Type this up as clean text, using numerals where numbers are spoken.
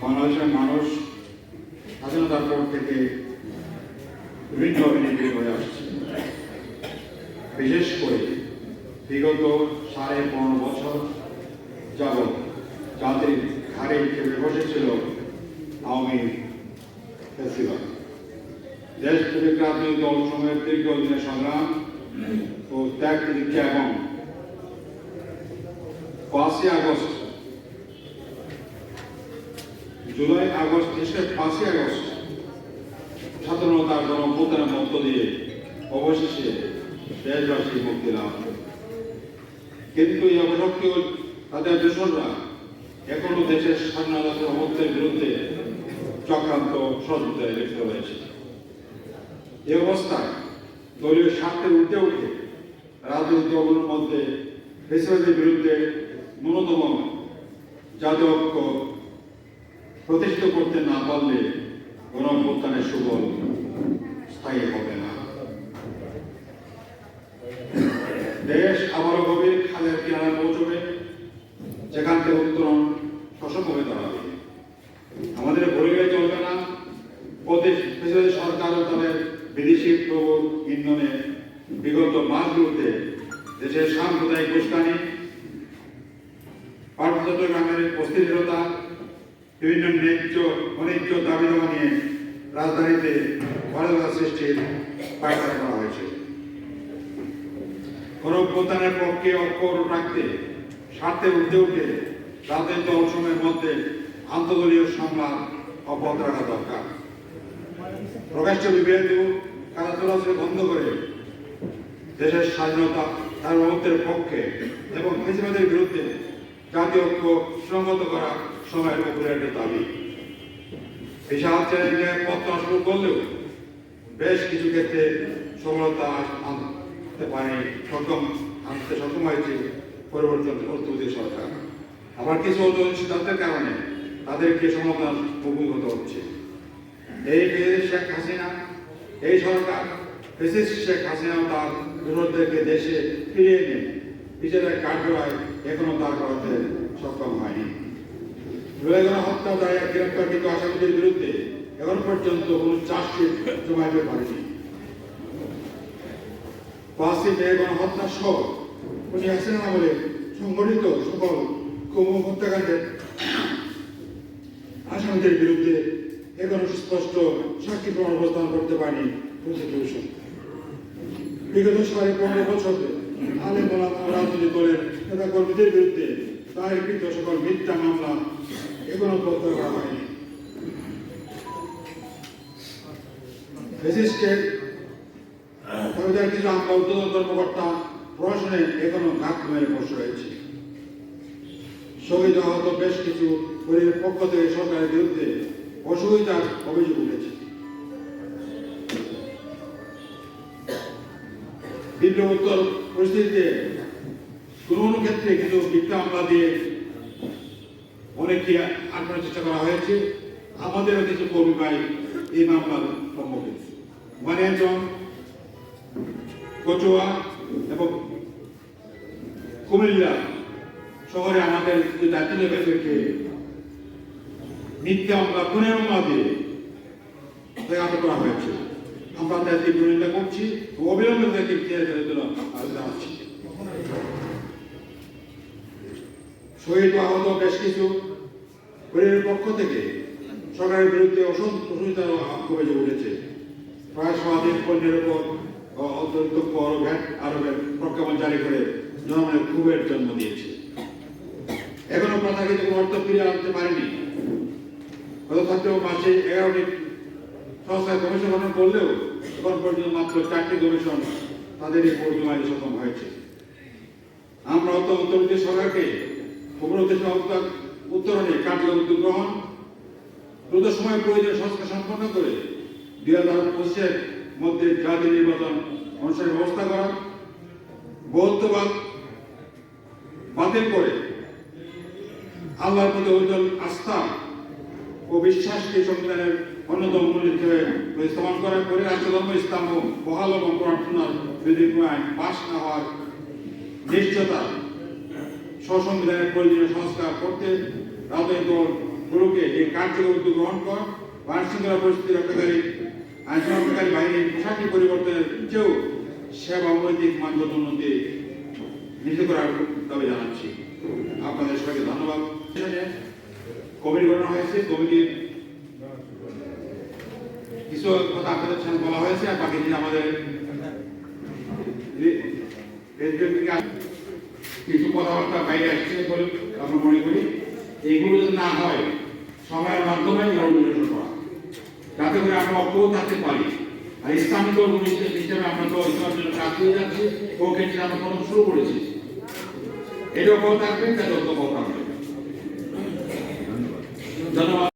বাংলাদেশের মানুষ স্বাধীনতার পর থেকে বিভিন্নভাবে নিপীড়িত হয়ে আসছে। বিশেষ করে বিগত 15.5 বছর যাবৎ জাতির ঘাড়ে চেপে বসেছিল আওয়ামী ফ্যাসিবাদ। দেশপ্রেমিক রাজনৈতিক দল সময়ের দীর্ঘদিনের সংগ্রাম ও ত্যাগ প্রতিজ্ঞা এবং 5ই আগস্ট, জুলাই আগস্ট, 5ই আগস্ট স্বাধীনতার গণঅভ্যুত্থানের মধ্য দিয়ে অবশেষে দেশবাসী মুক্তি লাভ করে। কিন্তু এই অবশক্তিও তাদের দোসররা এখনো দেশের স্বাধীনতা সার্বভৌমত্বের বিরুদ্ধে চক্রান্ত ষড়যন্ত্রে লিপ্ত রয়েছে। এই অবস্থায় দলীয় স্বার্থের ঊর্ধ্বে উঠে রাজনৈতিক দলগুলোর মধ্যে ফ্যাসিবাদের বিরুদ্ধে ন্যূনতম জাতীয় ঐক্য প্রতিষ্ঠিত করতে না পারলে গণঅভ্যুত্থানের সুফল স্থায়ী হবে না। দেশ আবারও গভীর খালের কিনারায় পৌঁছবে, যেখান থেকে উত্তরণ সসম্ভ হয়ে দাঁড়াবে। আমাদের ভুলে গেলে চলবে না, সরকার ও তাদের বিদেশি প্রবল ইন্ধনে বিগত মাসগুলোতে দেশের সাম্প্রদায়িক উস্কানি, পার্বত্য চট্টগ্রামের অস্থিরতা, বিভিন্ন ন্যায্য অন্যায্য দাবি দাবা নিয়ে রাজধানীতে অরাজকতা সৃষ্টির পায়তারা করা হয়েছে। গণঅভ্যুত্থানের পক্ষে অক্ষর রাখতে স্বার্থের ঊর্ধ্বে উঠে রাজনৈতিক দলসমূহের মধ্যে আন্তঃদলীয় সংলাপ অব্যাহত রাখা দরকার। প্রকাশ্য বিভেদ ও কারা চলাচল বন্ধ করে দেশের স্বাধীনতা সার্বভৌমত্বের পক্ষে এবং ফ্যাসিবাদের বিরুদ্ধে জাতীয় ঐক্য সংগত করা সময়ের অপরিহার্য দাবি। বিশাল চ্যালেঞ্জে পথ শুরু করলেও বেশ কিছু ক্ষেত্রে সফলতা আনতে সক্ষম হয়েছে পরিবর্তন অর্থনৈতিক সরকার। আবার কিছু সিদ্ধান্তের কারণে তাদেরকে সমাধান মুখোমুখি হতে হচ্ছে। এই শেখ হাসিনা, এই সরকার শেখ হাসিনা তার বিরোধীদেরকে দেশে ফিরিয়ে এনে বিচারের কার্যবায় এখনো দাঁড় করাতে সক্ষম হয়নি। হত্যা দায়ে গ্রেপ্তারকৃত আসামিদের বিরুদ্ধে এখন পর্যন্ত কোনো চার্জশিট জমাইতে পারেনি। 5ই মে গণহত্যা সহ হাসিনা আমলে সংগঠিত সকল গুম হত্যাকাণ্ডের আসামিদের বিরুদ্ধে এখনো সুস্পষ্ট সাক্ষী প্রমাণ উপস্থাপন করতে পারেনি প্রসিকিউশন। বিগত 15.5 বছরে আলেম ওলামা রাজনৈতিক দলের নেতা কর্মীদের বিরুদ্ধে দায়েরকৃত সকল মিথ্যা মামলা এখনো প্রত্যাহার করা হয়নি। কিছু আমলা উদ্বোধন কর্মকর্তা প্রশাসনে এখনো ঘাট মেরে বসে রয়েছে। শহীদ আহত বেশ কিছু পরিবারের পক্ষ থেকে সরকারের বিরুদ্ধে অসুবিধার অভিযোগ উঠেছে। বিপ্লবোত্তর পরিস্থিতিতে কোনো ক্ষেত্রে কিন্তু মিথ্যা মামলা দিয়ে অনেককে আটকানোর চেষ্টা করা হয়েছে। আমাদেরও কিছু কর্মী ভাই এই মামলার সম্মুখীন। মানিয়াচং, কচুয়া এবং কুমিল্লা শহরে আমাদের জাতীয় নেতাদেরকে মিথ্যা মামলা, খুনের মামলা দিয়ে আটক করা হয়েছে। আমরা তার তীব্র নিন্দা করছি, অবিলম্বে তাকে জানাচ্ছি। শহীদ আহত বেশ কিছু পরিবারের পক্ষ থেকে সরকারের বিরুদ্ধে অসুবিধার অভিযোগ উঠেছে। প্রায় 100 পণ্যের উপর অতিরিক্ত কর ও ভ্যাট আরোপের প্রজ্ঞাপন জারি করে জনগণের ক্ষোভের জন্ম দিয়েছে। এখনো প্রথাগত কোনো অর্থ ফিরে আনতে পারেনি। গত মাসে 11টি সংস্থায় কমিশন গঠন করলেও এখন পর্যন্ত মাত্র 4টি কমিশন তাদের রিপোর্ট জমাইতে সক্ষম হয়েছে। আমরা অন্তর্বর্তী সরকারকে উত্তরণে কার্যকর উদ্যোগ গ্রহণ, দ্রুত সময় প্রয়োজনীয় সংস্কার সম্পন্ন করে 2025-এর মধ্যে জাতীয় নির্বাচন অনুষ্ঠানের ব্যবস্থা করা, বহুত্ববাদ বাতিল করে আল্লাহর প্রতি অবিচল আস্থা ও বিশ্বাসকে সংবিধানের অন্যতম মূল হিসেবে স্থাপন করা করে রাষ্ট্রধর্ম ইসলাম ও বহাল এবং প্রার্থনার বিধি আইন পাশ না হওয়ার নিশ্চয়তা, স্বসংবিধানের প্রয়োজনীয় সংস্কার করতে রাজনৈতিক দল গুলোকে যে কার্যকর উদ্যোগ গ্রহণ কর আইন শৃঙ্খলা পরিস্থিতি রক্ষাকারী আইন শৃঙ্খলাকারী বাহিনীর পোশাকি পরিবর্তনের চেয়েও সেবা নৈতিক মানদণ্ড উন্নতি নিশ্চিত করার দাবি জানাচ্ছি। আপনাদের সবাইকে ধন্যবাদ। কমিটি গঠন হয়েছে, কমিটির কিছু কথা আপনাদের সাথে বলা হয়েছে, আর বাকি দিন আমাদের কিছু কথাবার্তা বাইরে আসছে বলে আমরা মনে করি এইগুলো যদি না হয় সবার মাধ্যমে নমিনেশন করা, যাতে করে আমরা অক্ষত থাকতে পারি। আর ইসলামিক হিসেবে আমরা তো ইসলামের জন্য কাজ করে যাচ্ছি, ও ক্ষেত্রে আমরা কর্ম শুরু করেছি, এটাও বল থাকবে, তাদের বল থাকবে। ধন্যবাদ।